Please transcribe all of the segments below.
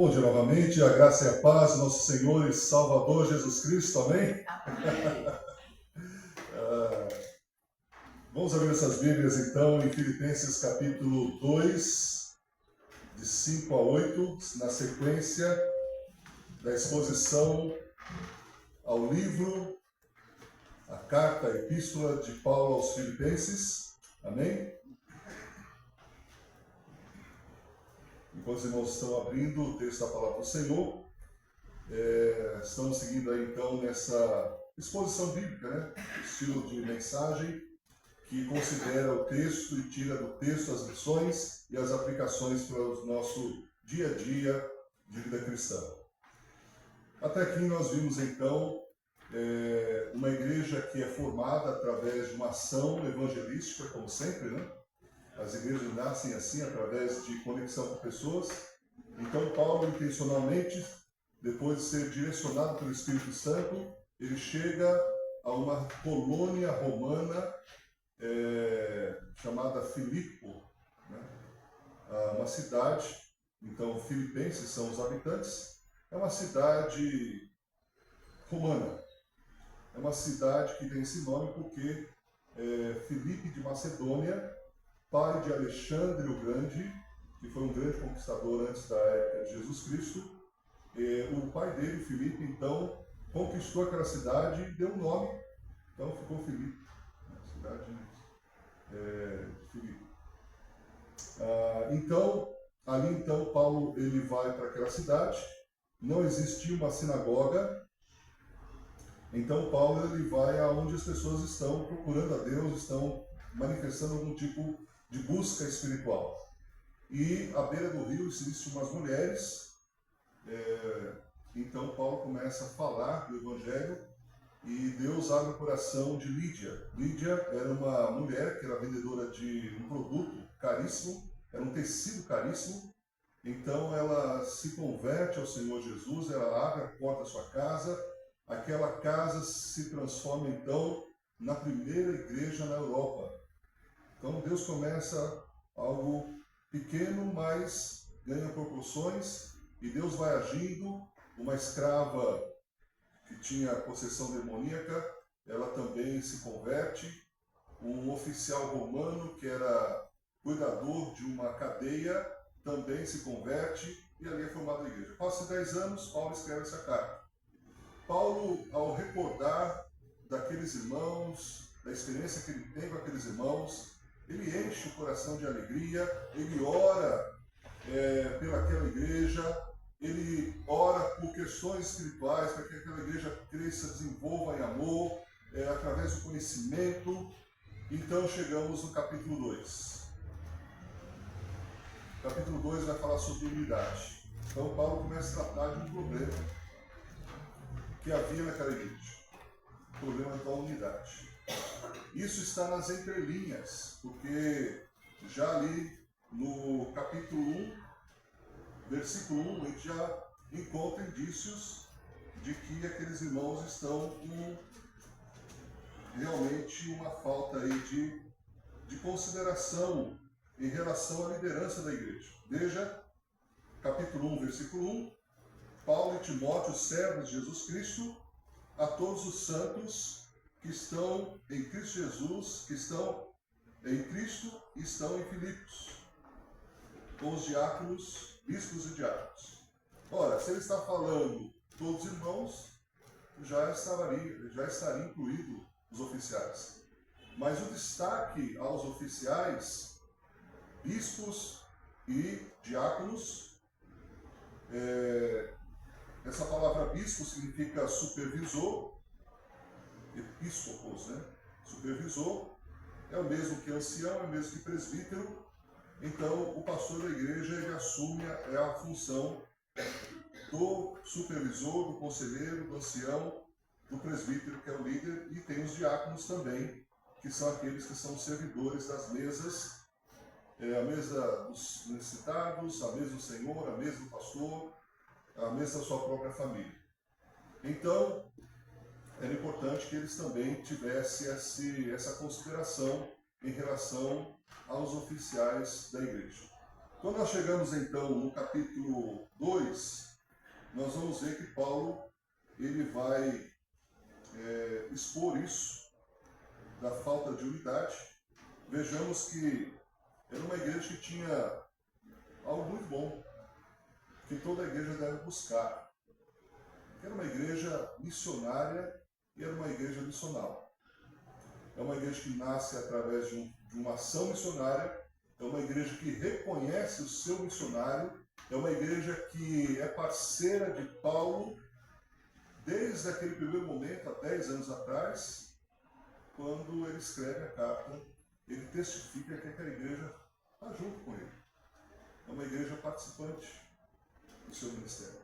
Bom dia novamente, a graça e a paz do nosso Senhor e Salvador Jesus Cristo, amém? Vamos abrir essas Bíblias então em Filipenses capítulo 2, de 5 a 8, na sequência da exposição ao livro, a carta, a epístola de Paulo aos Filipenses, amém? Enquanto os irmãos estão abrindo o texto da palavra do Senhor, estamos seguindo aí então nessa exposição bíblica, né? Estilo de mensagem que considera o texto e tira do texto as lições e as aplicações para o nosso dia a dia de vida cristã. Até aqui nós vimos então uma igreja que é formada através de uma ação evangelística, como sempre, né? As igrejas nascem assim, através de conexão com pessoas. Então Paulo, intencionalmente, depois de ser direcionado pelo Espírito Santo, ele chega a uma colônia romana chamada Filipo, né? Uma cidade. Então, filipenses são os habitantes. É uma cidade romana. É uma cidade que tem esse nome porque Filipe de Macedônia, pai de Alexandre o Grande, que foi um grande conquistador antes da época de Jesus Cristo, o pai dele, Filipe, então, conquistou aquela cidade e deu um nome. Então ficou Filipe, cidade de Filipe. Então, ali então, Paulo ele vai para aquela cidade, não existia uma sinagoga, então Paulo ele vai aonde as pessoas estão procurando a Deus, estão manifestando algum tipo de busca espiritual. E à beira do rio existem umas mulheres, então Paulo começa a falar do Evangelho e Deus abre o coração de Lídia. Lídia era uma mulher que era vendedora de um produto caríssimo, era um tecido caríssimo, então ela se converte ao Senhor Jesus, ela abre a porta da sua casa, aquela casa se transforma então na primeira igreja na Europa. Então Deus começa algo pequeno, mas ganha proporções, e Deus vai agindo. Uma escrava que tinha possessão demoníaca, ela também se converte. Um oficial romano que era cuidador de uma cadeia também se converte, e ali é formada a igreja. Passa 10 anos, Paulo escreve essa carta. Paulo, ao recordar daqueles irmãos, da experiência que ele tem com aqueles irmãos, ele enche o coração de alegria, ele ora pelaquela igreja, ele ora por questões espirituais, para que aquela igreja cresça, desenvolva em amor, através do conhecimento. Então chegamos no capítulo 2. O capítulo 2 vai falar sobre unidade. Então Paulo começa a tratar de um problema que havia naquela igreja. O problema da unidade. Isso está nas entrelinhas, porque já ali no capítulo 1, versículo 1, a gente já encontra indícios de que aqueles irmãos estão com realmente uma falta aí de consideração em relação à liderança da igreja. Veja, capítulo 1, versículo 1, Paulo e Timóteo, servos de Jesus Cristo, a todos os santos que estão em Cristo Jesus, que estão em Cristo e estão em Filipos, com os diáconos, bispos e diáconos. Ora, se ele está falando todos os irmãos, já estaria incluído os oficiais. Mas o destaque aos oficiais, bispos e diáconos, essa palavra bispo significa supervisor, episcopos, né? Supervisor, é o mesmo que ancião, é o mesmo que presbítero. Então, o pastor da igreja ele assume a função do supervisor, do conselheiro, do ancião, do presbítero, que é o líder, e tem os diáconos também, que são aqueles que são servidores das mesas, a mesa dos necessitados, a mesa do Senhor, a mesa do pastor, a mesa da sua própria família. Então, era importante que eles também tivessem essa consideração em relação aos oficiais da igreja. Quando nós chegamos então no capítulo 2, nós vamos ver que Paulo ele vai expor isso, da falta de unidade. Vejamos que era uma igreja que tinha algo muito bom, que toda igreja deve buscar. Era uma igreja missionária e era uma igreja missional. É uma igreja que nasce através de uma ação missionária, é uma igreja que reconhece o seu missionário, é uma igreja que é parceira de Paulo desde aquele primeiro momento, há 10 anos atrás, quando ele escreve a carta, ele testifica que aquela igreja está junto com ele. É uma igreja participante do seu ministério.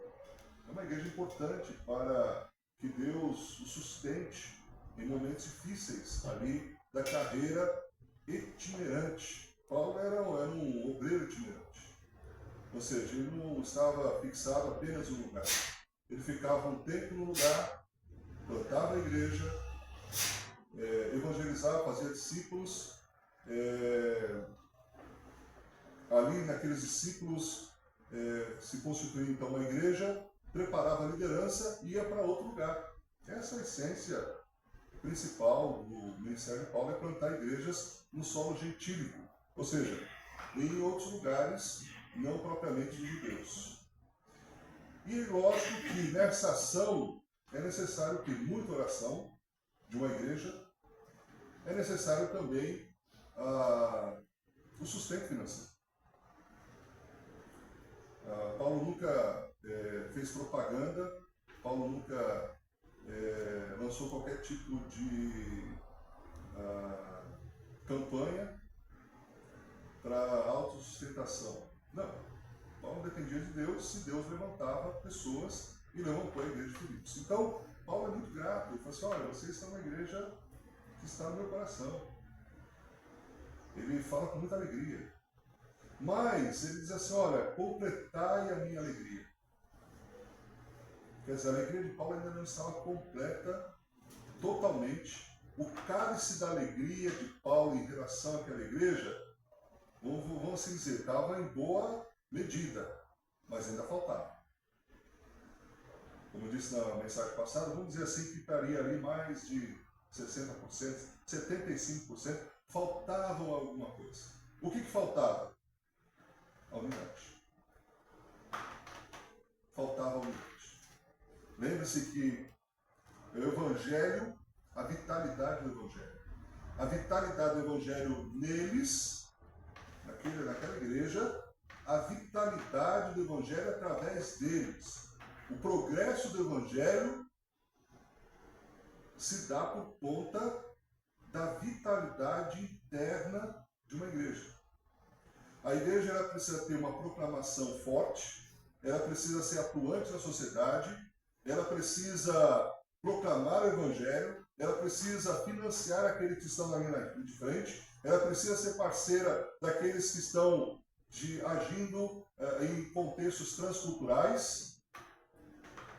É uma igreja importante para que Deus o sustente em momentos difíceis ali da carreira itinerante. Paulo era um obreiro itinerante. Ou seja, ele não estava fixado apenas em um lugar. Ele ficava um tempo no lugar, plantava a igreja, evangelizava, fazia discípulos. Ali naqueles discípulos se constituía então uma igreja, preparava a liderança e ia para outro lugar. Essa é a essência principal do ministério de Paulo, é plantar igrejas no solo gentílico, ou seja, em outros lugares não propriamente de judeus. E lógico que nessa ação é necessário que muita oração de uma igreja, é necessário também o sustento financeiro. Paulo nunca fez propaganda, Paulo nunca lançou qualquer tipo de campanha para autossustentação. Não. Paulo dependia de Deus, se Deus levantava pessoas e levantou a igreja de Filipos. Então, Paulo é muito grato. Ele falou assim, olha, vocês estão na igreja que está no meu coração. Ele fala com muita alegria. Mas ele diz assim, olha, completai a minha alegria. Quer dizer, a alegria de Paulo ainda não estava completa totalmente. O cálice da alegria de Paulo em relação àquela igreja, vamos assim dizer, estava em boa medida, mas ainda faltava. Como eu disse na mensagem passada, vamos dizer assim que estaria ali mais de 60%, 75%, faltavam alguma coisa. O que faltava? A unidade. Faltava a unidade. Lembre-se que o Evangelho, a vitalidade do Evangelho. A vitalidade do Evangelho neles, naquela igreja, a vitalidade do Evangelho através deles. O progresso do Evangelho se dá por conta da vitalidade interna de uma igreja. A igreja ela precisa ter uma proclamação forte, ela precisa ser atuante na sociedade, ela precisa proclamar o Evangelho, ela precisa financiar aqueles que estão na linha de frente, ela precisa ser parceira daqueles que estão agindo em contextos transculturais,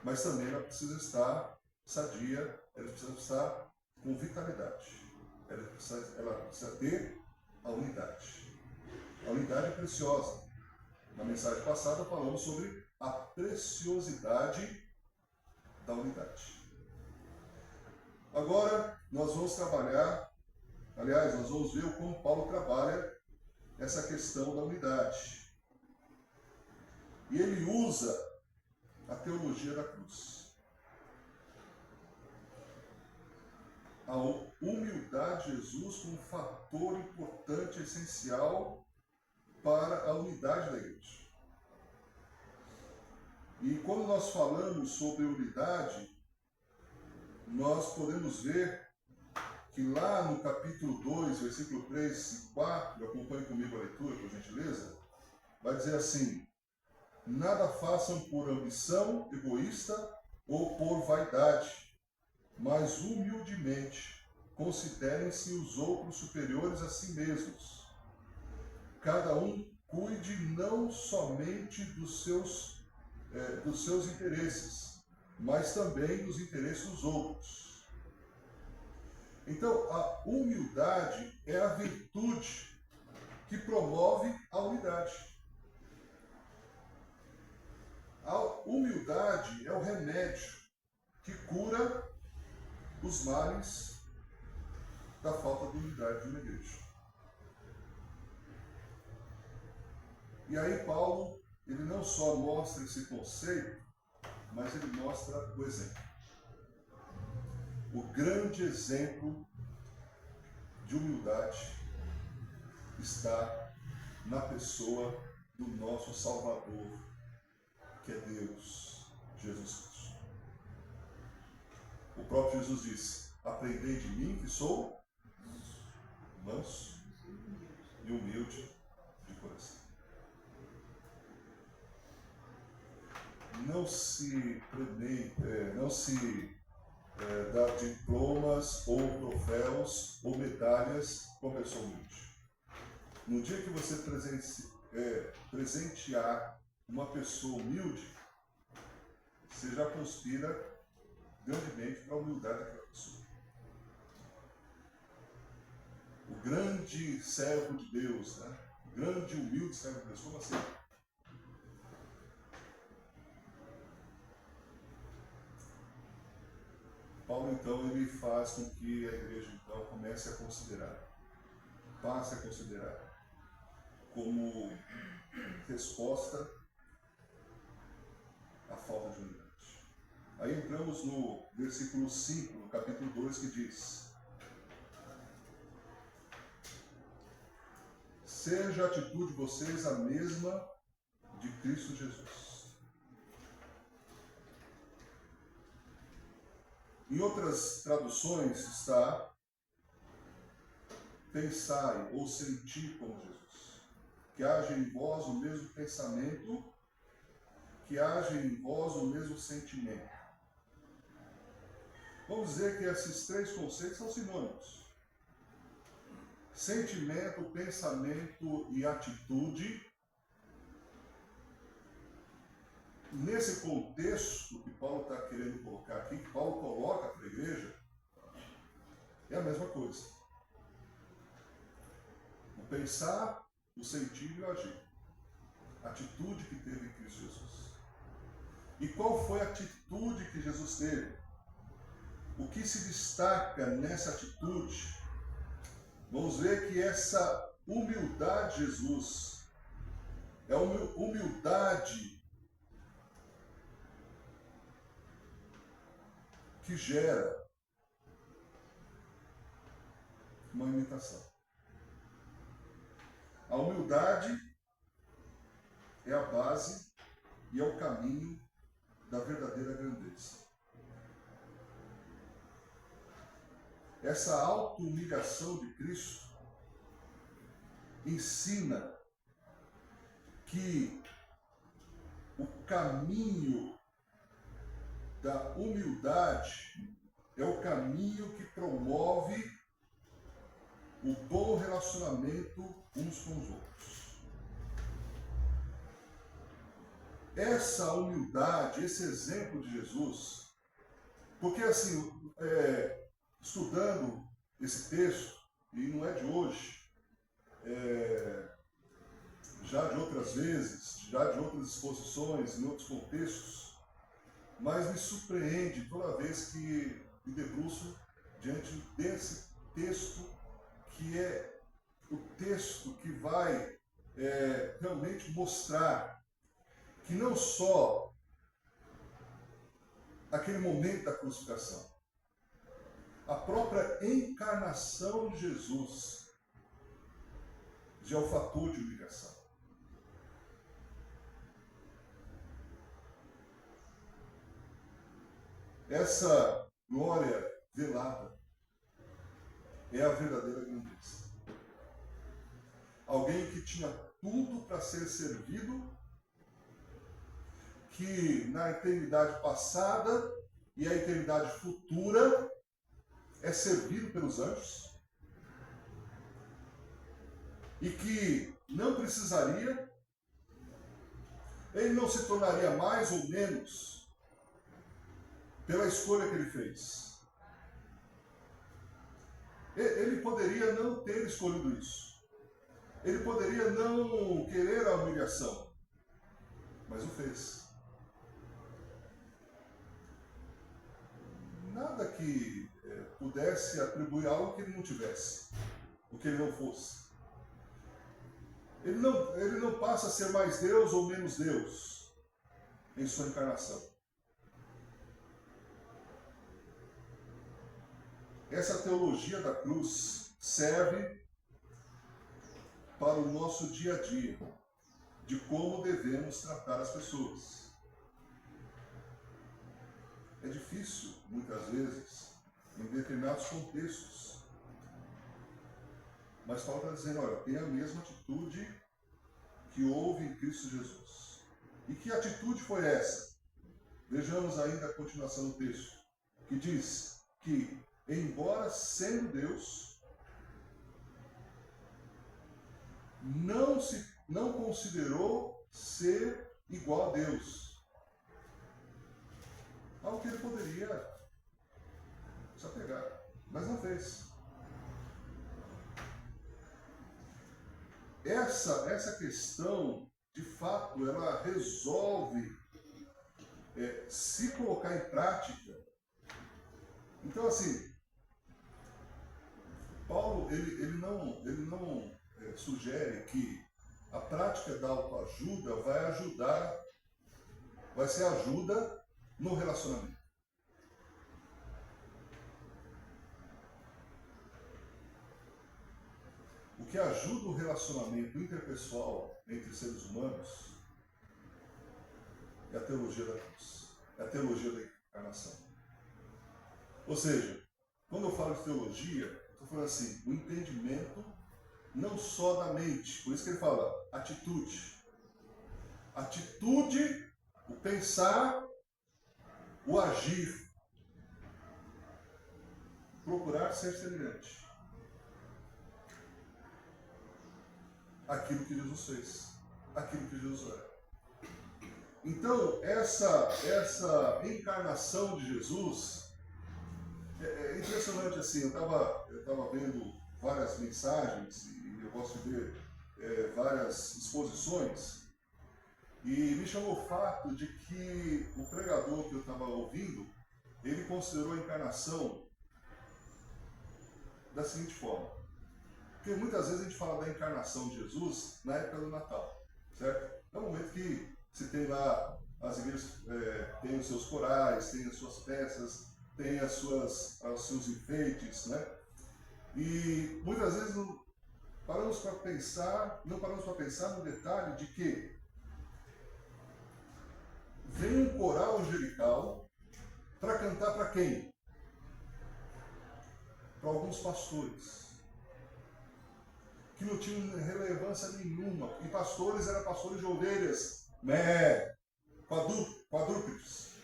mas também ela precisa estar sadia, ela precisa estar com vitalidade, ela precisa ter a unidade. A unidade é preciosa. Na mensagem passada falamos sobre a preciosidade da unidade. Agora nós vamos trabalhar, aliás, nós vamos ver como Paulo trabalha essa questão da unidade. E ele usa a teologia da cruz. A humildade de Jesus como um fator importante, essencial para a unidade da igreja. E quando nós falamos sobre unidade, nós podemos ver que lá no capítulo 2, versículo 3 e 4, acompanhe comigo a leitura, por gentileza, vai dizer assim: nada façam por ambição egoísta ou por vaidade, mas humildemente considerem-se os outros superiores a si mesmos. Cada um cuide não somente dos seus interesses, mas também dos interesses dos outros. Então, a humildade é a virtude que promove a unidade. humildade é o remédio que cura os males da falta de unidade de uma igreja. E aí Paulo, ele não só mostra esse conceito, mas ele mostra o exemplo. O grande exemplo de humildade está na pessoa do nosso Salvador, que é Deus, Jesus Cristo. O próprio Jesus disse: aprendei de mim, que sou manso e humilde de coração. Não se dá diplomas ou troféus ou medalhas com a pessoa humilde. No dia que você presentear uma pessoa humilde, você já conspira grandemente para a humildade daquela pessoa. O grande servo de Deus, né? O grande e humilde servo de Deus, como assim? Paulo, então, ele faz com que a igreja, então, passe a considerar como resposta à falta de unidade. Aí entramos no versículo 5, no capítulo 2, que diz: seja a atitude de vocês a mesma de Cristo Jesus. Em outras traduções está: pensai ou sentir como Jesus. Que haja em vós o mesmo pensamento, que haja em vós o mesmo sentimento. Vamos dizer que esses três conceitos são sinônimos. Sentimento, pensamento e atitude. Nesse contexto que Paulo está querendo colocar aqui, que Paulo coloca para a igreja, é a mesma coisa. O pensar, o sentir e o agir. A atitude que teve Cristo Jesus. E qual foi a atitude que Jesus teve? O que se destaca nessa atitude? Vamos ver que essa humildade de Jesus é uma humildade que gera uma imitação. A humildade é a base e é o caminho da verdadeira grandeza. Essa auto-humilhação de Cristo ensina que o caminho da humildade é o caminho que promove o bom relacionamento uns com os outros. Essa humildade, esse exemplo de Jesus, porque assim, estudando esse texto, e não é de hoje, já de outras vezes, já de outras exposições, em outros contextos, mas me surpreende toda vez que me debruço diante desse texto, que é o texto que vai realmente mostrar que não só aquele momento da crucificação, a própria encarnação de Jesus já é o fator de humilhação. Essa glória velada é a verdadeira grandeza. Alguém que tinha tudo para ser servido, que na eternidade passada e a eternidade futura é servido pelos anjos, e que não precisaria, ele não se tornaria mais ou menos pela escolha que ele fez. Ele poderia não ter escolhido isso. Ele poderia não querer a humilhação, mas o fez. pudesse atribuir algo que ele não tivesse, o que ele não fosse. Ele não passa a ser mais Deus ou menos Deus em sua encarnação. Essa teologia da cruz serve para o nosso dia a dia, de como devemos tratar as pessoas. É difícil, muitas vezes, em determinados contextos. Mas Paulo está dizendo, olha, tem a mesma atitude que houve em Cristo Jesus. E que atitude foi essa? Vejamos ainda a continuação do texto, que diz que, embora sendo Deus, não considerou ser igual a Deus. Algo que ele poderia se apegar, mas não fez. Essa questão, de fato, ela resolve se colocar em prática. Então, assim, Paulo, ele não sugere que a prática da autoajuda vai ser ajuda no relacionamento. O que ajuda o relacionamento interpessoal entre seres humanos é a teologia da cruz, é a teologia da encarnação. Ou seja, quando eu falo de teologia, estou falando assim, o entendimento não só da mente, por isso que ele fala atitude. Atitude, o pensar, o agir. Procurar ser semelhante àquilo que Jesus fez, àquilo que Jesus era. Então, essa encarnação de Jesus é impressionante assim. Eu estava vendo várias mensagens e eu gosto de ver várias exposições, e me chamou o fato de que o pregador que eu estava ouvindo, ele considerou a encarnação da seguinte forma. Porque muitas vezes a gente fala da encarnação de Jesus na época do Natal, certo? É o momento que se tem lá, as igrejas têm os seus corais, têm as suas peças, têm os seus enfeites, né? E muitas vezes não paramos para pensar no detalhe de que vem um coral angelical para cantar para quem? Para alguns pastores, que não tinham relevância nenhuma, e pastores eram pastores de ovelhas, quadrúpedes.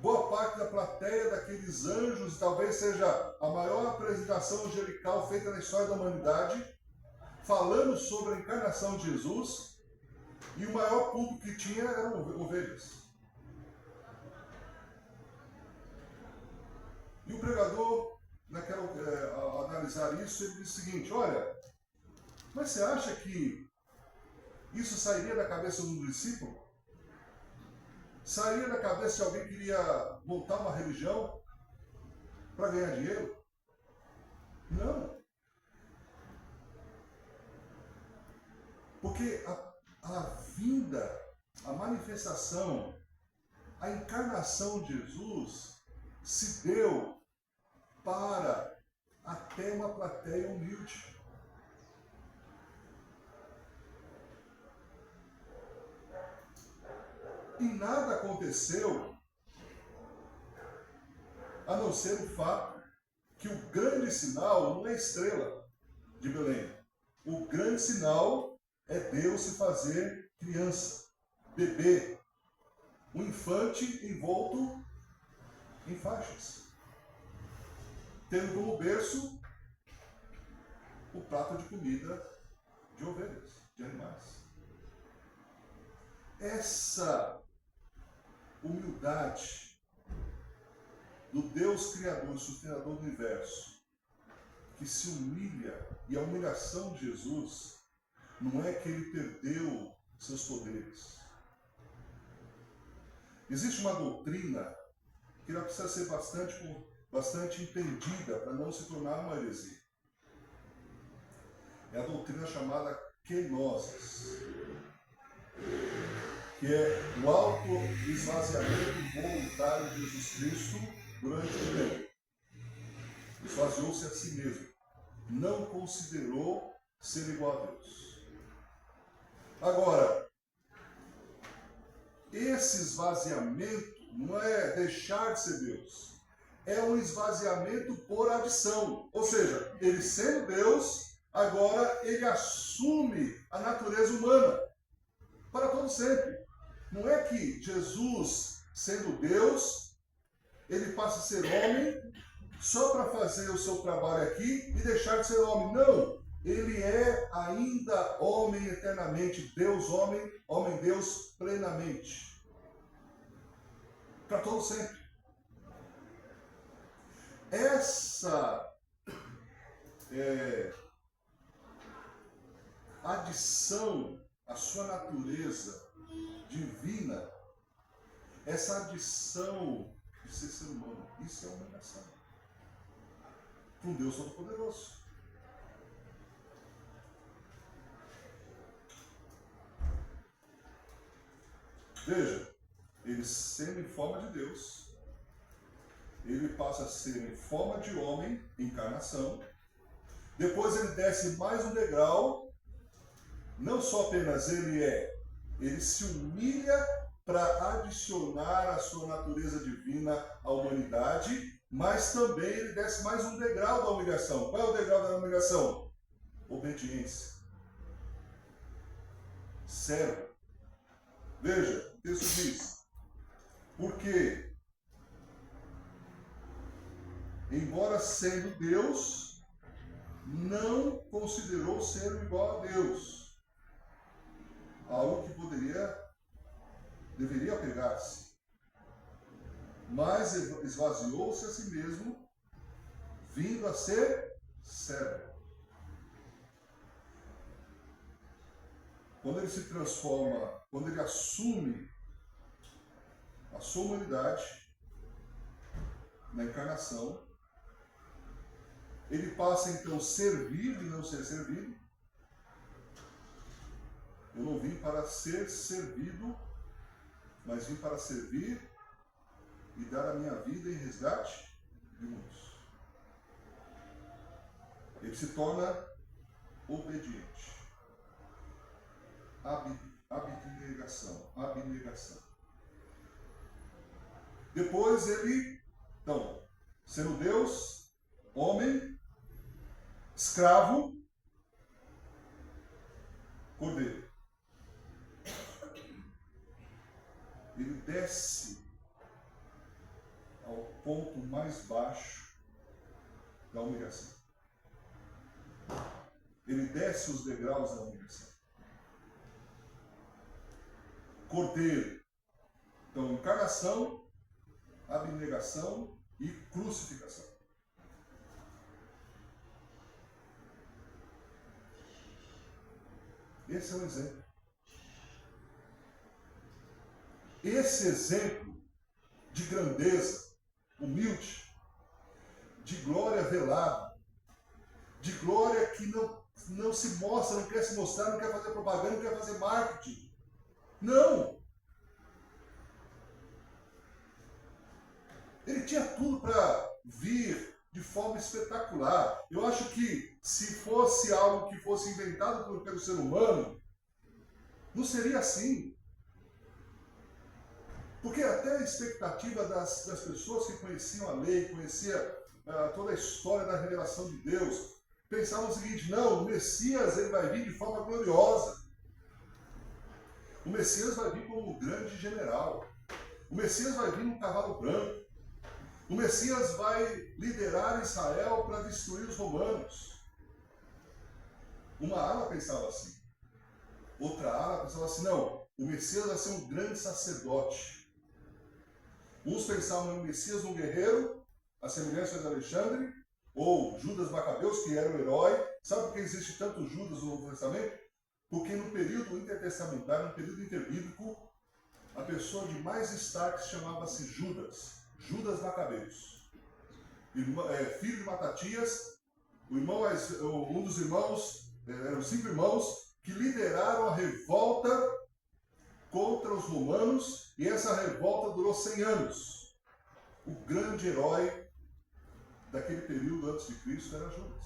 Boa parte da plateia daqueles anjos, talvez seja a maior apresentação angelical feita na história da humanidade, falando sobre a encarnação de Jesus, e o maior público que tinha eram ovelhas. E o pregador, ao analisar isso, ele disse o seguinte: olha, mas você acha que isso sairia da cabeça de um discípulo? Sairia da cabeça de alguém que queria montar uma religião para ganhar dinheiro? Não. Porque a vinda, a manifestação, a encarnação de Jesus se deu para até uma plateia humilde. E nada aconteceu a não ser o fato que o grande sinal não é a estrela de Belém. O grande sinal é Deus se fazer criança, bebê, um infante envolto em faixas, tendo como berço o prato de comida de ovelhas, de animais. Essa humildade do Deus Criador e Sustentador do Universo, que se humilha, e a humilhação de Jesus não é que ele perdeu seus poderes. Existe uma doutrina que ela precisa ser bastante bastante entendida para não se tornar uma heresia. É a doutrina chamada kenosis, que é o auto-esvaziamento voluntário de Jesus Cristo durante o tempo. Esvaziou-se a si mesmo. Não considerou ser igual a Deus. Agora, esse esvaziamento não é deixar de ser Deus. É um esvaziamento por adição. Ou seja, ele sendo Deus, agora ele assume a natureza humana para todo sempre. Não é que Jesus, sendo Deus, ele passa a ser homem só para fazer o seu trabalho aqui e deixar de ser homem. Não! Ele é ainda homem eternamente, Deus homem, homem Deus plenamente. Para todo sempre. Essa adição à sua natureza divina, essa adição de ser humano, isso é uma negação para um Deus Todo-Poderoso. Veja, ele sendo em forma de Deus, ele passa a ser em forma de homem, encarnação. Depois ele desce mais um degrau. Não só apenas ele se humilha para adicionar a sua natureza divina à humanidade, mas também ele desce mais um degrau da humilhação. Qual é o degrau da humilhação? Obediência. Servo. Veja, o texto diz, porque, embora sendo Deus, não considerou ser igual a Deus, algo que deveria pegar-se, mas esvaziou-se a si mesmo, vindo a ser servo. Quando ele se transforma, quando ele assume a sua humanidade na encarnação, ele passa então a servir e não ser servido. Eu não vim para ser servido, mas vim para servir e dar a minha vida em resgate de muitos. Ele se torna obediente. Abnegação. Depois ele, então, sendo Deus, homem, escravo, cordeiro. Ele desce ao ponto mais baixo da humilhação. Ele desce os degraus da humilhação. Cordeiro. Então, encarnação, abnegação e crucificação. Esse é um exemplo. Esse exemplo de grandeza, humilde, de glória velada, de glória que não se mostra, não quer se mostrar, não quer fazer propaganda, não quer fazer marketing. Não! Ele tinha tudo para vir de forma espetacular. Eu acho que se fosse algo que fosse inventado pelo ser humano, não seria assim. Porque até a expectativa das pessoas que conheciam a lei, conheciam toda a história da revelação de Deus, pensavam o seguinte: não, o Messias ele vai vir de forma gloriosa. O Messias vai vir como um grande general. O Messias vai vir num cavalo branco. O Messias vai liderar Israel para destruir os romanos. Uma ala pensava assim. Outra ala pensava assim: não, o Messias vai ser um grande sacerdote. Uns pensavam no Messias um guerreiro, a semelhança de Alexandre, ou Judas Macabeus, que era o herói. Sabe por que existe tanto Judas no Novo Testamento? Porque no período intertestamentário, no período interbíblico, a pessoa de mais destaque chamava-se Judas Macabeus. filho de Matatias, um dos irmãos, eram 5 irmãos que lideraram a revolta contra os romanos, e essa revolta durou 100 anos. O grande herói daquele período antes de Cristo era Judas.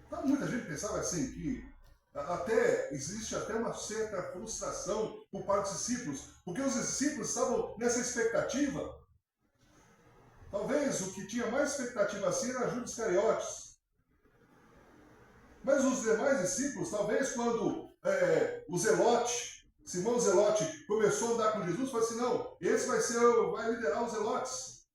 Então, muita gente pensava assim, que existe até uma certa frustração por parte dos discípulos, porque os discípulos estavam nessa expectativa. Talvez o que tinha mais expectativa assim era Judas Iscariotes. Mas os demais discípulos, talvez quando o Zelote, Simão Zelote, começou a andar com Jesus, falou assim, não, esse vai liderar os Zelotes.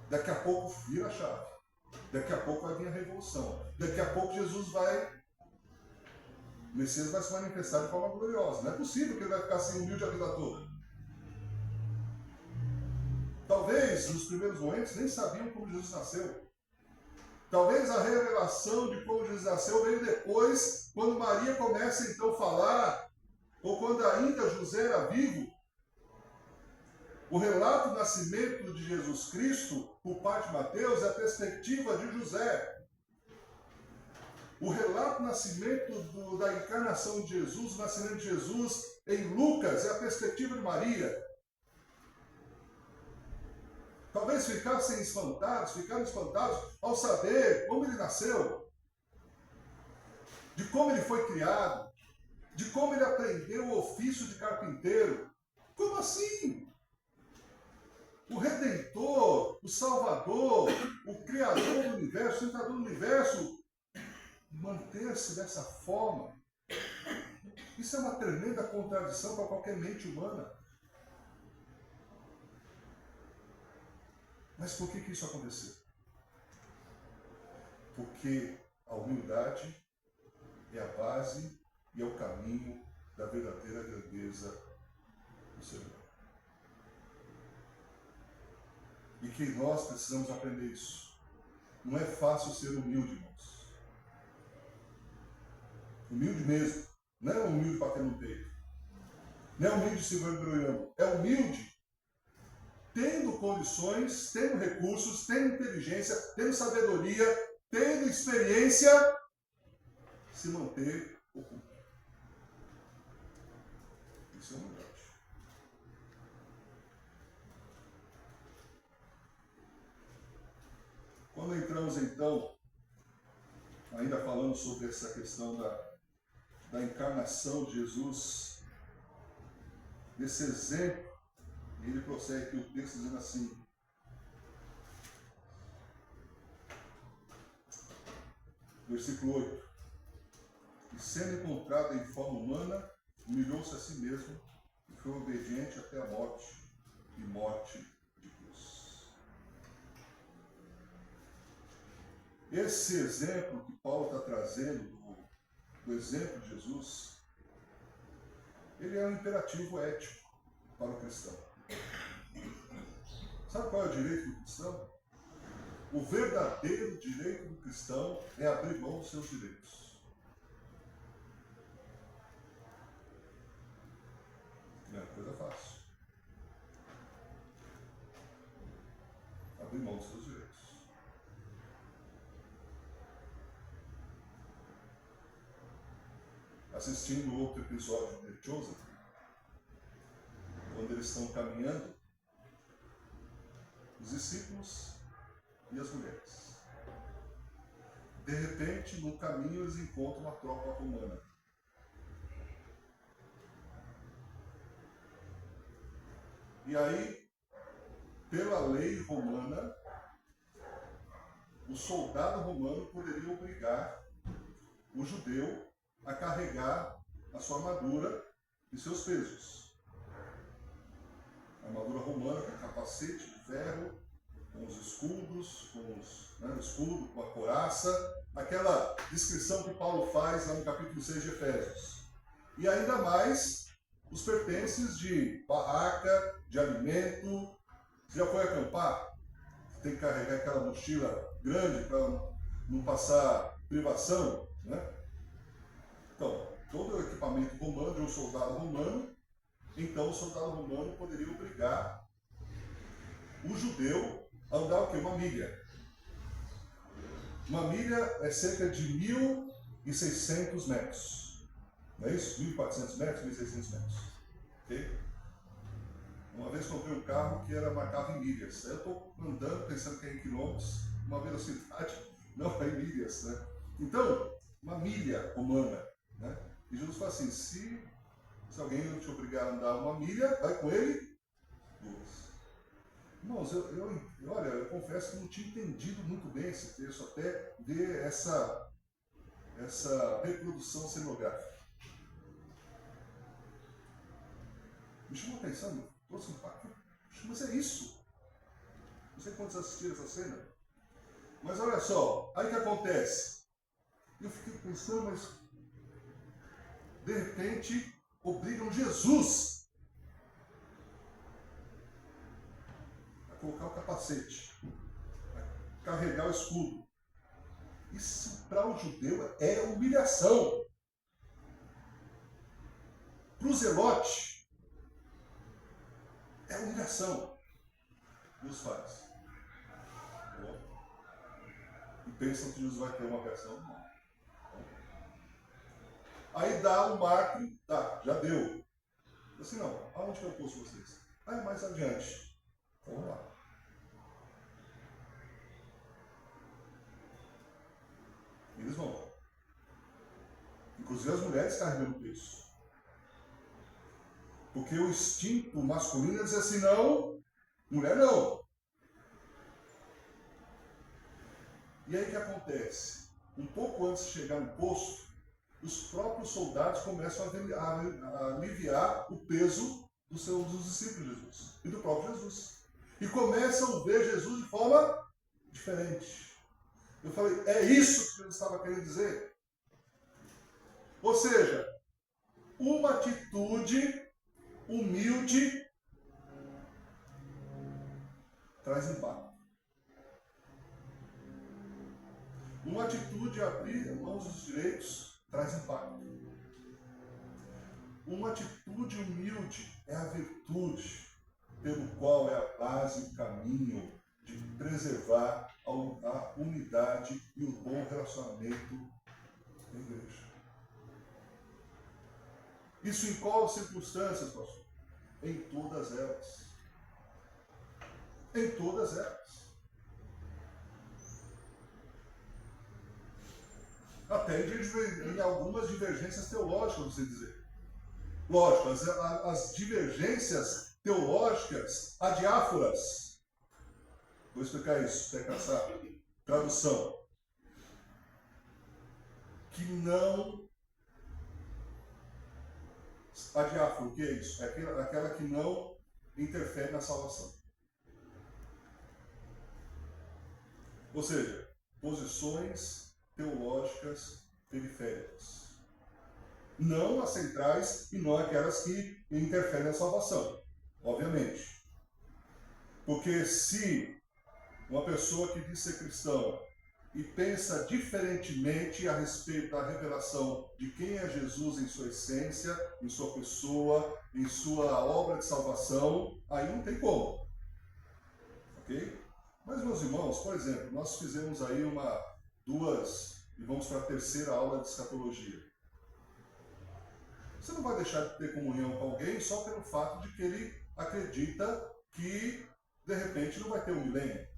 Daqui a pouco vira a chave. Daqui a pouco vai vir a revolução. Daqui a pouco o Messias vai se manifestar de forma gloriosa. Não é possível que ele vai ficar assim humilde a vida toda. Talvez, nos primeiros momentos, nem sabiam como Jesus nasceu. Talvez a revelação de como Jesus nasceu veio depois, quando Maria começa então a falar, ou quando ainda José era vivo. O relato do nascimento de Jesus Cristo, por parte de Mateus, é a perspectiva de José. O relato do nascimento da encarnação de Jesus, o nascimento de Jesus em Lucas, é a perspectiva de Maria. Talvez ficaram espantados ao saber como ele nasceu, de como ele foi criado, de como ele aprendeu o ofício de carpinteiro. Como assim? O Redentor, o Salvador, o Criador do Universo, o Sustentador do Universo, manter-se dessa forma. Isso é uma tremenda contradição para qualquer mente humana. Mas por que isso aconteceu? Porque a humildade é a base e é o caminho da verdadeira grandeza do ser humano. E que nós precisamos aprender isso. Não é fácil ser humilde, irmãos. Humilde mesmo. Não é humilde para ter no peito. Não é humilde se vangloriando. É humilde tendo condições, tendo recursos, tendo inteligência, tendo sabedoria, tendo experiência, se manter oculto. Isso é humildade. Quando entramos então, ainda falando sobre essa questão da encarnação de Jesus, desse exemplo, ele prossegue aqui o texto dizendo assim, versículo 8, e sendo encontrado em forma humana, humilhou-se a si mesmo e foi obediente até a morte e morte de cruz. Esse exemplo que Paulo está trazendo do exemplo de Jesus, ele é um imperativo ético para o cristão. Sabe qual é o direito do cristão? O verdadeiro direito do cristão é abrir mão dos seus direitos. Não é coisa fácil. Abrir mão dos seus direitos. Assistindo outro episódio de The Chosen, quando eles estão caminhando, os discípulos e as mulheres. De repente, no caminho, eles encontram uma tropa romana. E aí, pela lei romana, o soldado romano poderia obrigar o judeu a carregar a sua armadura e seus pesos. A armadura romana com capacete de ferro, com os escudos, o escudo, com a couraça, aquela descrição que Paulo faz lá no capítulo 6 de Efésios. E ainda mais os pertences de barraca, de alimento. Você já foi acampar? Você tem que carregar aquela mochila grande para não passar privação, né? Então, todo o equipamento romano de um soldado romano então o soldado romano poderia obrigar o judeu a andar o quê? Uma milha. Uma milha é cerca de 1.600 metros. Não é isso? 1.400 metros, 1.600 metros. Ok? Uma vez comprei um carro que marcava em milhas. Aí eu estou andando, pensando que é em quilômetros, uma velocidade, não é em milhas, né? Então, uma milha romana, né? E Jesus fala assim, se alguém te obrigar a andar uma milha, vai com ele 2. Irmãos, olha, eu confesso que não tinha entendido muito bem esse texto, até ver essa reprodução cenográfica. Me chamou a atenção, trouxe um impacto. Mas é isso. Não sei quantos assistiram essa cena. Mas olha só, aí o que acontece? Eu fiquei pensando, mas de repente obrigam Jesus a colocar o capacete, a carregar o escudo. Isso para o judeu é humilhação. Para o zelote é humilhação. Deus faz. E pensam que Jesus vai ter uma reação? Não. Aí dá o marco, tá, já deu. Assim, não, aonde que eu posto vocês? Ah, é mais adiante. Então, vamos lá. Eles vão. Inclusive as mulheres carregando peso. Porque o instinto masculino é dizer assim, não, mulher não. E aí o que acontece? Um pouco antes de chegar no posto, os próprios soldados começam a aliviar o peso dos discípulos de Jesus e do próprio Jesus. E começam a ver Jesus de forma diferente. Eu falei, é isso que Jesus estava querendo dizer? Ou seja, uma atitude humilde traz impacto. Uma atitude abrir mãos dos direitos traz impacto. Uma atitude humilde é a virtude pelo qual é a base, o caminho de preservar a unidade e o bom relacionamento da igreja. Isso em quais circunstâncias, pastor? Em todas elas. Em todas elas. Até em algumas divergências teológicas, você dizer. Lógico, as divergências teológicas adiáforas. Vou explicar isso, até caçar. Tradução. Que não... Adiáforo, o que é isso? É aquela que não interfere na salvação. Ou seja, posições teológicas periféricas. Não as centrais e não aquelas que interferem na salvação, obviamente. Porque se uma pessoa que diz ser cristão e pensa diferentemente a respeito da revelação de quem é Jesus em sua essência, em sua pessoa, em sua obra de salvação, aí não tem como. Ok? Mas, meus irmãos, por exemplo, nós fizemos aí e vamos para a terceira aula de escatologia. Você não vai deixar de ter comunhão com alguém só pelo fato de que ele acredita que, de repente, não vai ter um milênio.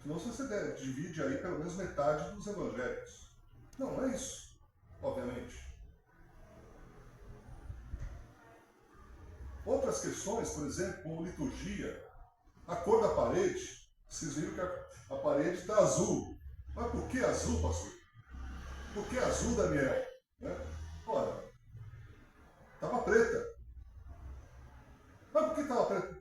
Senão você divide aí pelo menos metade dos evangélicos. Não é isso, obviamente. Outras questões, por exemplo, como liturgia, a cor da parede, vocês viram que a parede está azul. Mas por que azul, pastor? Por que azul, Daniel? Ora, estava preta. Mas por que estava preta?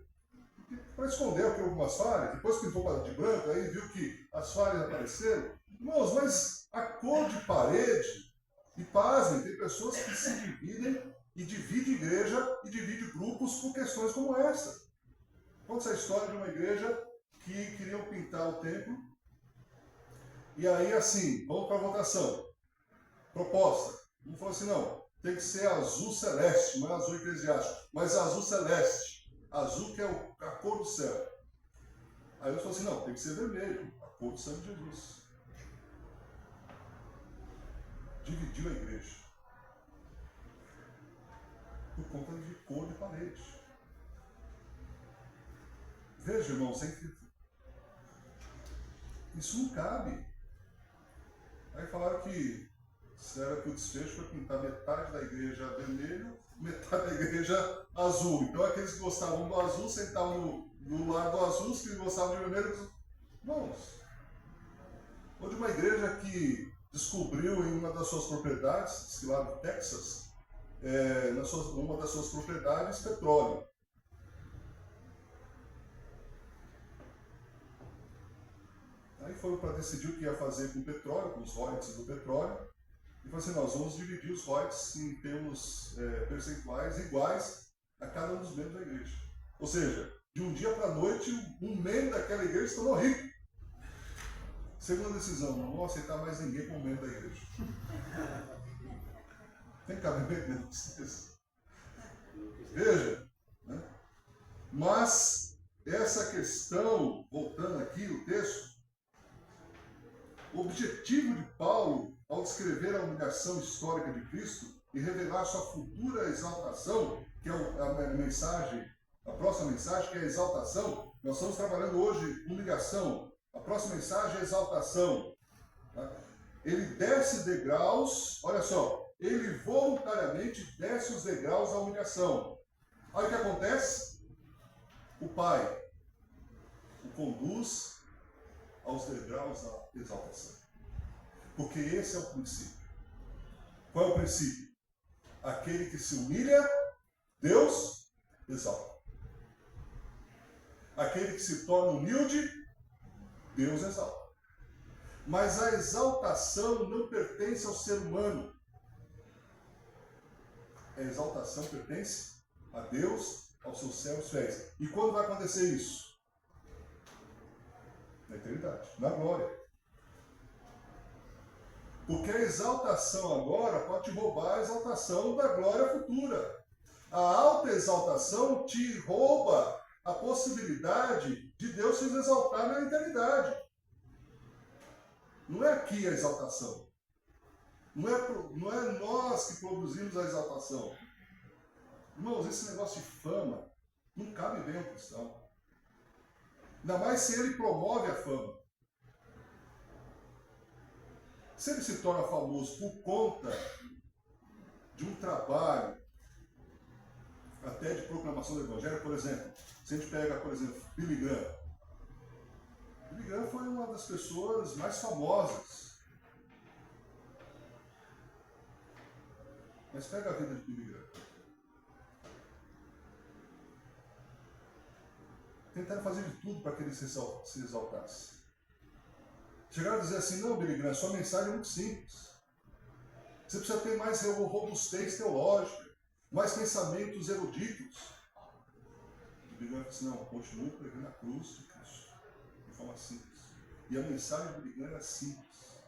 Para esconder algumas falhas, depois pintou de branco, aí viu que as falhas apareceram. Irmãos, mas a cor de parede, e pasmem, tem pessoas que se dividem e dividem igreja e dividem grupos por questões como essa. Conta essa história de uma igreja que queriam pintar o templo, e aí assim, vamos para a votação. Proposta. Um falou assim, não, tem que ser azul celeste, não é azul eclesiástico, mas azul celeste. Azul que é a cor do céu. Aí eu falei assim, não, tem que ser vermelho, a cor do sangue de Jesus. Dividiu a igreja. Por conta de cor de parede. Veja, irmão, isso não cabe. Aí falaram que será que o desfecho foi pintar metade da igreja vermelho, metade da igreja azul. Então aqueles que gostavam do azul sentavam no lado azul, os que gostavam de vermelho. Irmãos, ou de uma igreja que descobriu em uma das suas propriedades, diz que lá no Texas, uma das suas propriedades, petróleo. Aí foram para decidir o que ia fazer com o petróleo, com os royalties do petróleo, e falaram assim, nós vamos dividir os royalties em termos percentuais iguais a cada um dos membros da igreja. Ou seja, de um dia para a noite, um membro daquela igreja se tornou rico. Segunda decisão, não vão aceitar mais ninguém como membro da igreja. Tem cabimento dentro disso. Veja, né? Mas essa questão, voltando aqui o texto, o objetivo de Paulo, ao descrever a humilhação histórica de Cristo e revelar sua futura exaltação, que é a próxima mensagem, que é a exaltação, nós estamos trabalhando hoje humilhação, a próxima mensagem é exaltação. Tá? Ele desce degraus, olha só, ele voluntariamente desce os degraus da humilhação. Olha o que acontece? O Pai o conduz aos degraus da exaltação. Porque esse é o princípio. Qual é o princípio? Aquele que se humilha, Deus exalta. Aquele que se torna humilde, Deus exalta. Mas a exaltação não pertence ao ser humano. A exaltação pertence a Deus, aos seus céus fiéis. E quando vai acontecer isso? Na eternidade, na glória. Porque a exaltação agora pode te roubar a exaltação da glória futura. A alta exaltação te rouba a possibilidade de Deus se exaltar na eternidade. Não é aqui a exaltação. Não é nós que produzimos a exaltação. Irmãos, esse negócio de fama não cabe bem ao cristão. Ainda mais se ele promove a fama. Se ele se torna famoso por conta de um trabalho, até de proclamação do Evangelho, por exemplo, se a gente pega, por exemplo, Billy Graham. Billy Graham foi uma das pessoas mais famosas. Mas pega a vida de Billy Graham. Tentaram fazer de tudo para que ele se exaltasse. Chegaram a dizer assim, não, Billy Graham, sua mensagem é muito simples. Você precisa ter mais robustez teológica, mais pensamentos eruditos. O Billy Graham disse, não, continue pregando a cruz de Cristo, de forma simples. E a mensagem do Billy Graham era simples.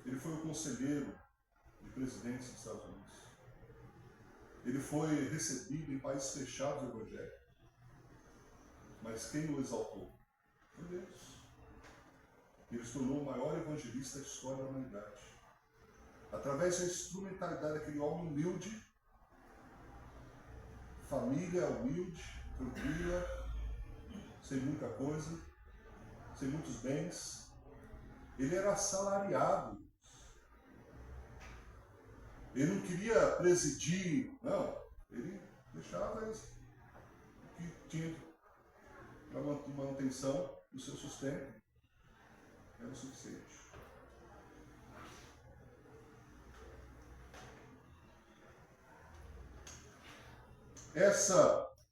Ele foi o conselheiro de presidentes dos Estados Unidos. Ele foi recebido em países fechados do Evangelho. Mas quem o exaltou? Foi Deus. Ele se tornou o maior evangelista da história da humanidade. Através da instrumentalidade daquele homem humilde, família humilde, tranquila, sem muita coisa, sem muitos bens. Ele era assalariado. Ele não queria presidir, não. Ele deixava o que tinha para manutenção do seu sustento. Era o suficiente.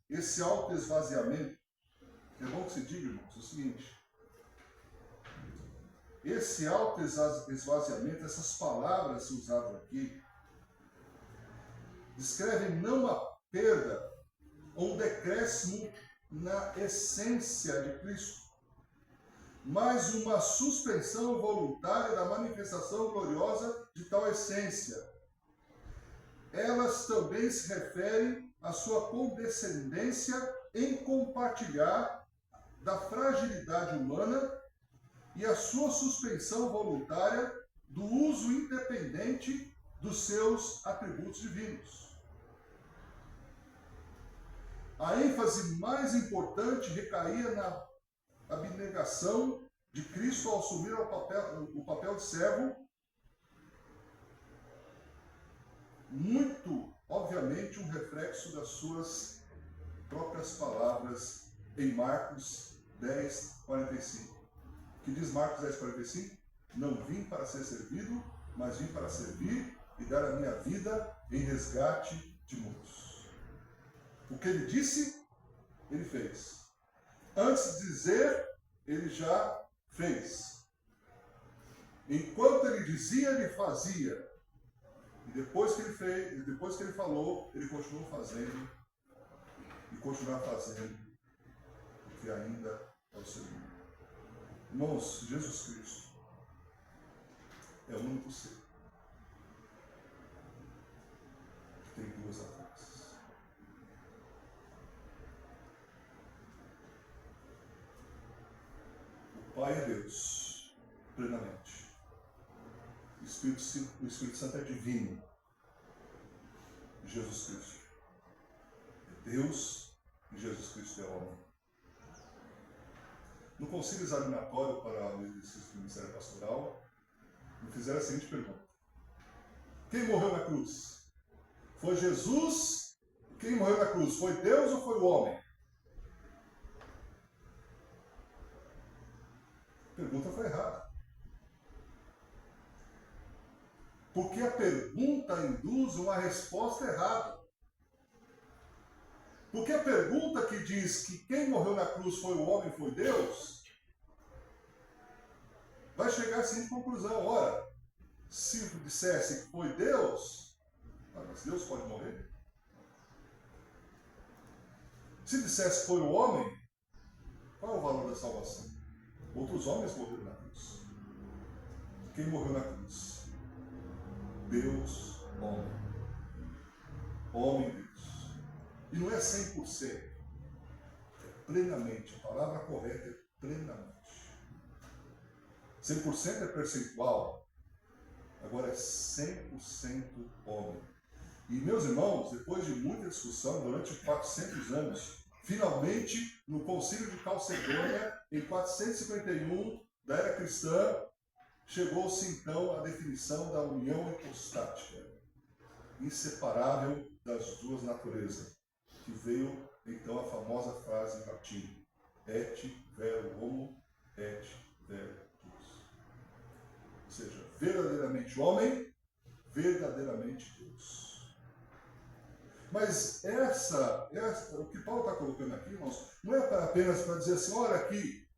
Esse autoesvaziamento, é bom que se diga, irmãos, é o seguinte. Esse autoesvaziamento, essas palavras usadas aqui, descrevem não uma perda ou um decréscimo na essência de Cristo, mas uma suspensão voluntária da manifestação gloriosa de tal essência. elas também se referem à sua condescendência em compartilhar da fragilidade humana e a sua suspensão voluntária do uso independente dos seus atributos divinos. A ênfase mais importante recaía na abnegação de Cristo ao assumir o papel de servo, muito, obviamente, um reflexo das suas próprias palavras em Marcos 10:45. Que diz Marcos 10:45? Não vim para ser servido, mas vim para servir e dar a minha vida em resgate de muitos. O que ele disse, ele fez. Antes de dizer, ele já fez. Enquanto ele dizia, ele fazia. E depois que ele fez, depois que ele falou, ele continuou fazendo e continuará fazendo, porque ainda é o Senhor. Irmãos, Jesus Cristo é o único ser que tem duas faces. O Pai é Deus, plenamente. O Espírito Santo é divino. Jesus Cristo é Deus e Jesus Cristo é homem. No concílio examinatório para o exercício do ministério pastoral, me fizeram a seguinte pergunta: quem morreu na cruz? Foi Jesus? Quem morreu na cruz? Foi Deus ou foi o homem? A pergunta foi errada. Porque a pergunta induz uma resposta errada. Porque a pergunta que diz que quem morreu na cruz foi o homem, foi Deus, vai chegar à seguinte conclusão: ora, se dissesse que foi Deus, mas Deus pode morrer? Se dissesse que foi o homem, qual é o valor da salvação? Outros homens morreram na cruz. Quem morreu na cruz? Deus, homem. Homem, Deus. E não é 100%, é plenamente. A palavra correta é plenamente. 100% é percentual, agora é 100% homem. E, meus irmãos, depois de muita discussão, durante 400 anos, finalmente, no Concílio de Calcedônia, em 451 da era cristã, chegou-se então à definição da união hipostática, inseparável das duas naturezas, que veio então a famosa frase em latim: et vero homo, et vero Deus. Ou seja, verdadeiramente homem, verdadeiramente Deus. Mas o que Paulo está colocando aqui, irmãos, não é apenas para dizer assim: olha aqui,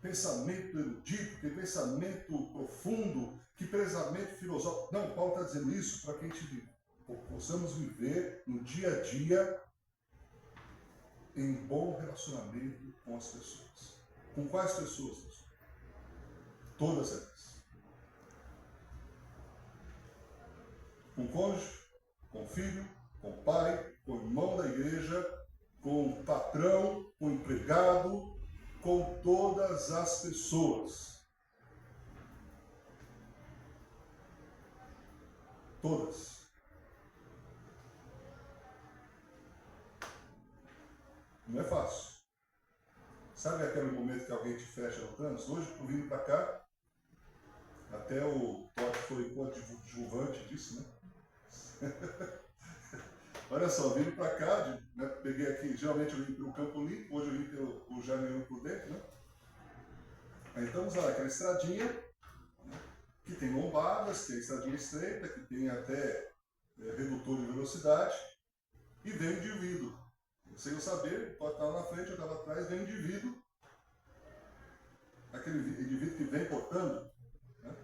pensamento erudito, que pensamento profundo, que pensamento filosófico. Não, Paulo está dizendo isso para que a gente possamos viver no dia a dia em bom relacionamento com as pessoas. Com quais pessoas? Todas elas. Com o cônjuge, com o filho, com o pai, com o irmão da igreja, com o patrão, com o empregado, com todas as pessoas. Todas. Não é fácil. Sabe aquele momento que alguém te fecha no trânsito? Hoje, por vindo para cá, até o Totti foi coadjuvante disso, né? Olha só, vindo para cá, né, peguei aqui, geralmente eu vim pelo Campo Limpo, hoje eu vim pelo Janeiro por dentro, né? Aí estamos lá, aquela estradinha, né, que tem lombadas, que é estradinha estreita, que tem até redutor de velocidade, e vem um indivíduo. Sem eu saber, pode estar lá na frente, eu estava atrás, vem um indivíduo, aquele indivíduo que vem cortando, né?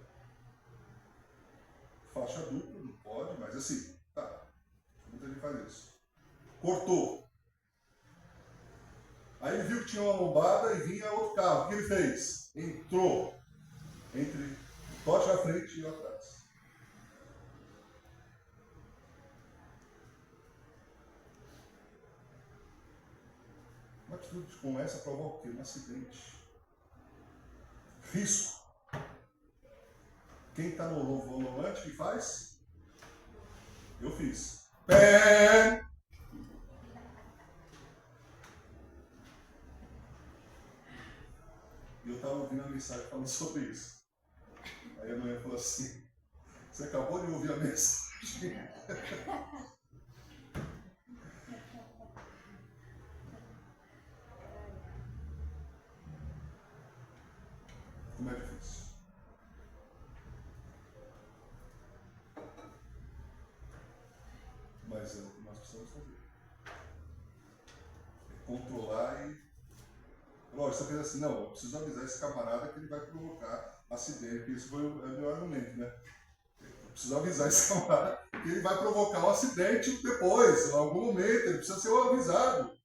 Faixa dupla, não pode, mas assim, tá, muita gente faz isso. Cortou. Aí ele viu que tinha uma lombada e vinha outro carro. O que ele fez? Entrou entre o Totti na frente e eu atrás. atitude como essa provoca o quê? Um acidente. Risco. Quem está no volante que faz? Eu fiz. Pé! E eu estava ouvindo a mensagem falando sobre isso. Aí a mulher falou assim, você acabou de ouvir a mensagem? Como é difícil. Mas é o que nós precisamos fazer. É controlar e... Lógico, você pensa assim, não, eu preciso avisar esse camarada que ele vai provocar acidente, porque esse foi o meu argumento, né? Eu preciso avisar esse camarada que ele vai provocar um acidente depois, em algum momento, ele precisa ser avisado.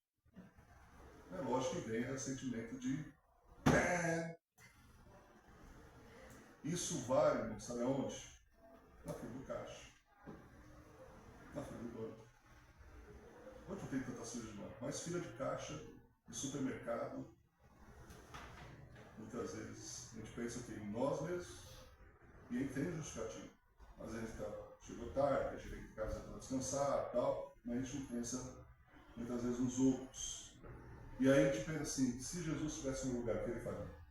É lógico que vem o sentimento de... Isso vale, irmão, sabe aonde? Na frente do caixa. Na frente do banco. Onde tem tanta suja de banco? Mas fila de caixa, de supermercado, muitas vezes a gente pensa que em nós mesmos e aí tem justificativo. Às vezes chegou tarde, chega em casa para descansar e tal, mas a gente não pensa muitas vezes nos outros. E aí a gente pensa assim, se Jesus estivesse no lugar, o que ele faria?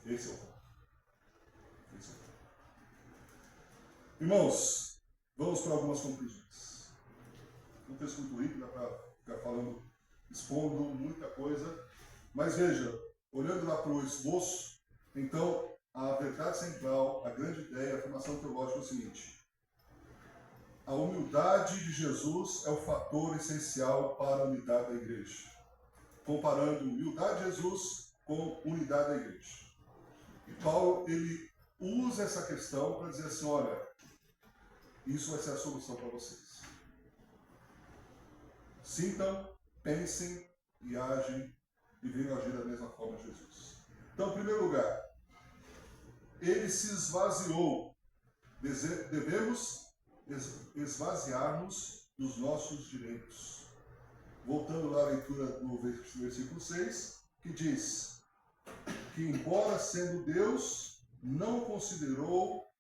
Esse é o ponto. Esse é o ponto. Irmãos, vamos para algumas conclusões. Um texto muito rico, dá para ficar falando, expondo muita coisa, mas veja, olhando lá para o esboço, então a verdade central, a grande ideia, a formação teológica é o seguinte: a humildade de Jesus é o fator essencial para a unidade da igreja. Comparando humildade de Jesus com unidade da igreja. E Paulo, ele usa essa questão para dizer assim, olha, isso vai ser a solução para vocês. Sintam, pensem e agem e venham agir da mesma forma de Jesus. Então, em primeiro lugar, ele se esvaziou. Devemos esvaziar-nos dos nossos direitos. Voltando lá à leitura do versículo 6, que diz que, embora sendo Deus, não considerou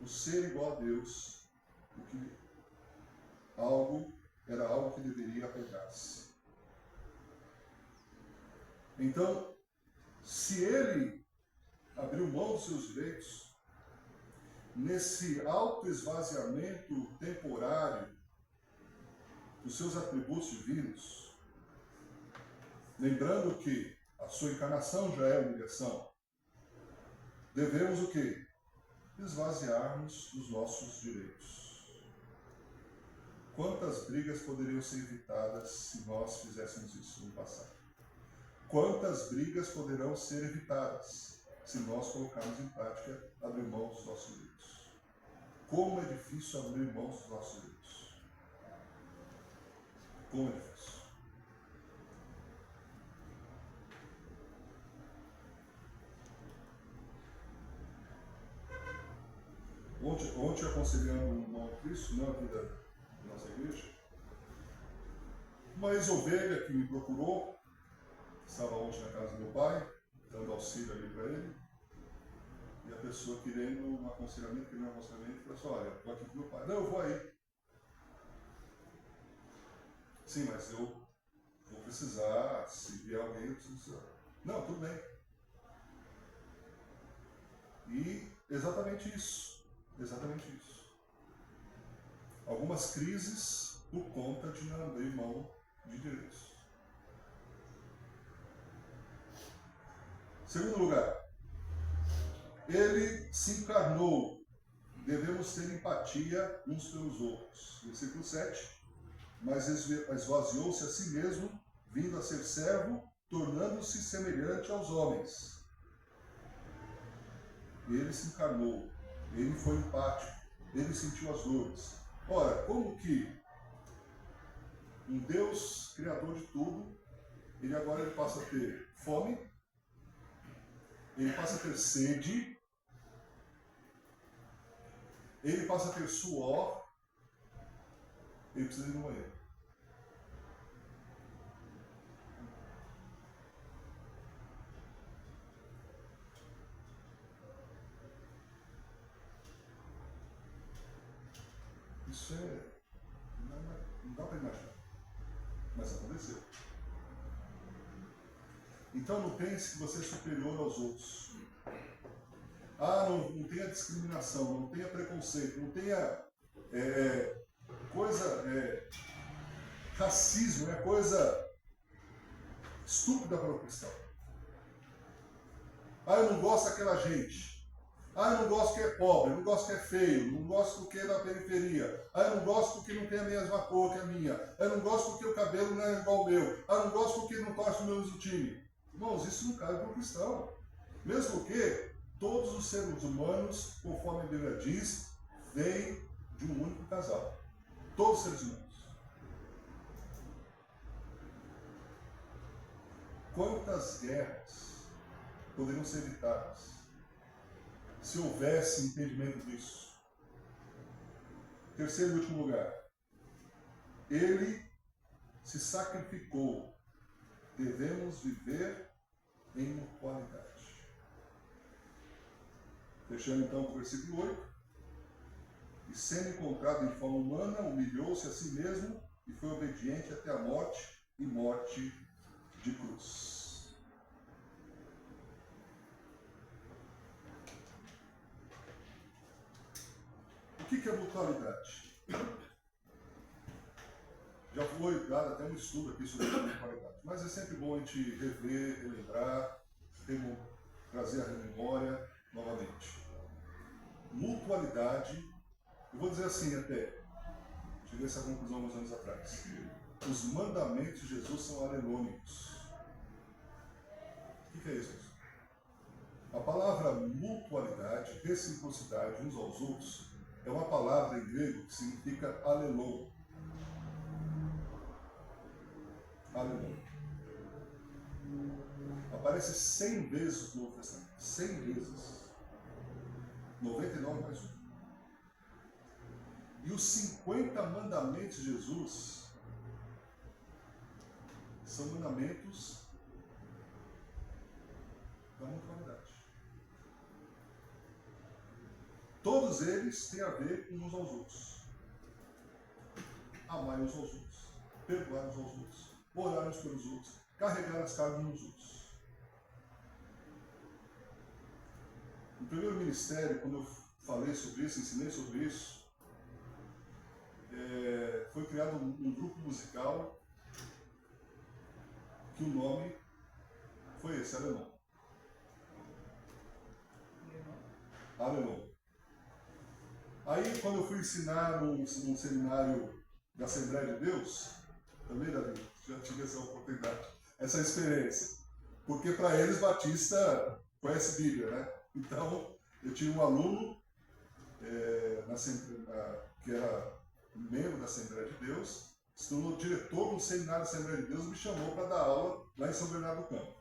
o ser igual a Deus, o que era algo que deveria apegar-se. Então, se ele abriu mão dos seus direitos, nesse autoesvaziamento temporário dos seus atributos divinos, lembrando que a sua encarnação já é humilhação, devemos o quê? Esvaziarmos dos nossos direitos. Quantas brigas poderiam ser evitadas se nós fizéssemos isso no passado? Quantas brigas poderão ser evitadas se nós colocarmos em prática abrir mão dos nossos direitos? Como é difícil abrir mão dos nossos direitos. Como é difícil. Ontem aconselhando um irmão Cristo na vida da nossa igreja, uma ex-ovelha que me procurou, estava ontem na casa do meu pai, dando auxílio ali para ele, e a pessoa querendo um aconselhamento, falou assim, olha, estou aqui com meu pai. Não, eu vou aí. Sim, mas eu vou precisar, se vier alguém, eu preciso. Não, tudo bem. E exatamente isso. Exatamente isso. Algumas crises por conta de não abrir mão de direitos. Segundo lugar, ele se encarnou. Devemos ter empatia uns pelos outros. Versículo 7. Mas esvaziou-se a si mesmo, vindo a ser servo, tornando-se semelhante aos homens. Ele se encarnou, ele foi empático, ele sentiu as dores. Ora, como que um Deus criador de tudo, ele agora passa a ter fome, ele passa a ter sede, ele passa a ter suor, ele precisa ir no banheiro. Então não pense que você é superior aos outros. Ah, não tenha discriminação, não tenha preconceito, não tenha racismo, é coisa estúpida para o cristão. Ah, eu não gosto daquela gente. Ah, eu não gosto que é pobre, eu não gosto que é feio, não gosto do que é da periferia. Ah, eu não gosto porque não tem a mesma cor que a minha. Ah, eu não gosto porque o cabelo não é igual ao meu. Ah, eu não gosto porque não torce o mesmo time. Irmãos, isso não cabe para o cristão. Mesmo que todos os seres humanos, conforme a Bíblia diz, vêm de um único casal. Todos os seres humanos. Quantas guerras poderiam ser evitadas se houvesse entendimento disso? Terceiro e último lugar. Ele se sacrificou. Devemos viver em mutualidade. Fechando então com o versículo 8. E sendo encontrado em forma humana, humilhou-se a si mesmo e foi obediente até a morte e morte de cruz. O que é mutualidade? Já foi dado até um estudo aqui sobre a mutualidade, mas é sempre bom a gente rever, relembrar, trazer a memória novamente. Mutualidade, eu vou dizer assim até, cheguei a essa conclusão alguns anos atrás. Os mandamentos de Jesus são alenônicos. O que é isso? A palavra mutualidade, reciprocidade uns aos outros, é uma palavra em grego que significa alelon. Alelon. Aparece 100 vezes no Novo Testamento. 100 vezes. 99 mais 1. E os 50 mandamentos de Jesus são mandamentos da mutualidade. Todos eles têm a ver uns aos outros. Amar uns aos outros, perdoar uns aos outros, orar uns pelos outros, carregar as cargas uns aos outros. No primeiro ministério, quando eu falei sobre isso, ensinei sobre isso, foi criado um grupo musical que o nome foi esse, Alemão. Alemão. Aí, quando eu fui ensinar num seminário da Assembleia de Deus, também, Davi, já tive essa oportunidade, essa experiência. Porque para eles, Batista conhece Bíblia, né? Então, eu tinha um aluno que era membro da Assembleia de Deus, se tornou diretor do seminário da Assembleia de Deus, me chamou para dar aula lá em São Bernardo do Campo.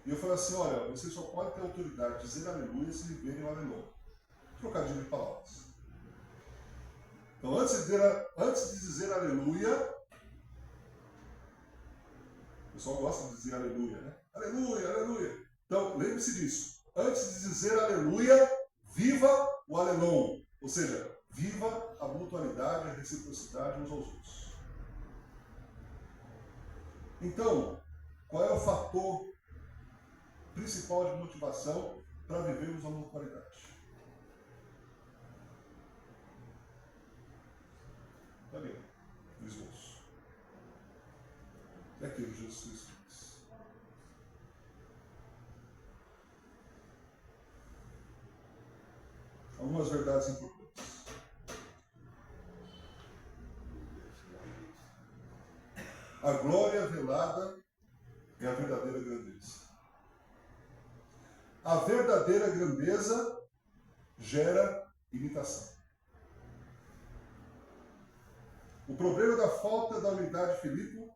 E eu falei assim, olha, você só pode ter autoridade de dizer aleluia se viverem o aleluia. Trocadilho de palavras. Então, antes de dizer aleluia, o pessoal gosta de dizer aleluia, né? Aleluia, aleluia. Então, lembre-se disso. Antes de dizer aleluia, viva o alelon. Ou seja, viva a mutualidade, a reciprocidade uns aos outros. Então, qual é o fator principal de motivação para vivermos a mutualidade? Está ali, no esboço. É aquilo que Jesus Cristo diz. Algumas verdades importantes. A glória velada é a verdadeira grandeza. A verdadeira grandeza gera imitação. O problema da falta da unidade de Filipe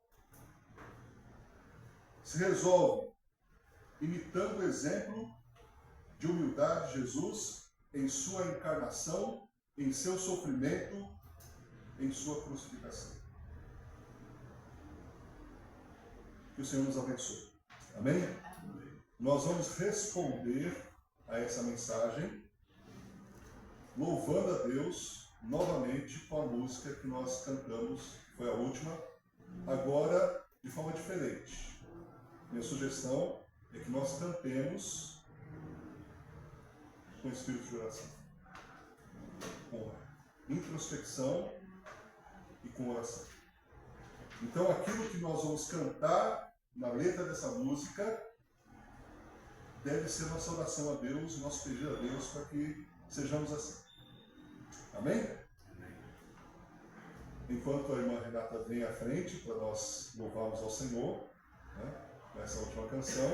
se resolve imitando o exemplo de humildade de Jesus em sua encarnação, em seu sofrimento, em sua crucificação. Que o Senhor nos abençoe. Amém? Nós vamos responder a essa mensagem louvando a Deus novamente com a música que nós cantamos, foi a última, agora de forma diferente. minha sugestão é que nós cantemos com espírito de oração, com introspecção e com oração. Então, aquilo que nós vamos cantar na letra dessa música deve ser nossa oração a Deus, nosso pedido a Deus, para que sejamos assim. Amém? Enquanto a irmã Renata vem à frente para nós louvarmos ao Senhor, né, nessa última canção,